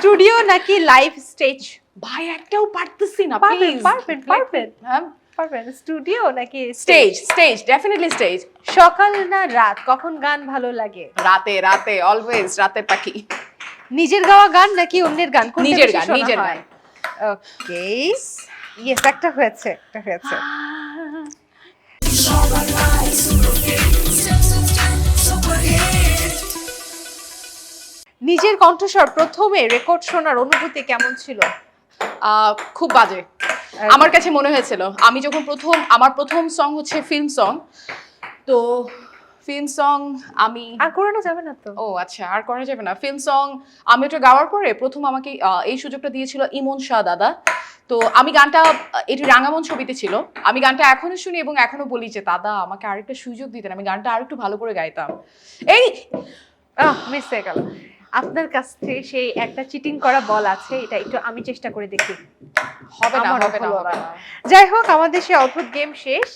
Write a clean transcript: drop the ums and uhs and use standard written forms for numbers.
Studio নাকি live stage? ভাই একটাও পারতেছি না, পারবেন প্লিজ। পারবেন হ্যাঁ, পারবেন। স্টুডিও নাকি স্টেজ, স্টেজ, ডেফিনেটলি স্টেজ। সকাল না রাত, কখন গান ভালো লাগে? রাতে, রাতে, অলওয়েজ রাতের পাখি। নিজের গাওয়া গান নাকি অন্যের গান, কোনটা নিজের বেশি গান, শোনা নিজের হয়? গান। ওকে, ইয়েস, একটা হয়েছে, একটা হয়েছে। নিজের কণ্ঠস্বর প্রথমে রেকর্ড শোনার অনুভূতি কেমন ছিল? খুব বাজে। আমার কাছে মনে হয়েছিল আমি যখন আমার প্রথম সং হচ্ছে ফিল্ম সং, তো ফিল্ম সং আমি আর করানো যাবে না তো? ও আচ্ছা, আর করা যাবে না। ফিল্ম সং আমি ওটা গাওয়ার পরে প্রথম আমাকে এই সুযোগটা দিয়েছিল ইমন শাহ দাদা। তো আমি গানটা এটি রাঙামন ছবিতে ছিল। আমি গানটা এখনো শুনি এবং এখনো বলি যে দাদা আমাকে আরেকটা সুযোগ দিতেন, আমি গানটা আরেকটু ভালো করে গাইতাম। এই মিস হয়ে গেল। আপনার কাছ থেকে সেই একটা চিটিং করা বল আছে, এটা একটু আমি চেষ্টা করে দেখি। হবে না, আমারও হবে না, হলো হবে না। না। যাই হোক, আমাদের সেই অদ্ভুত গেম শেষ।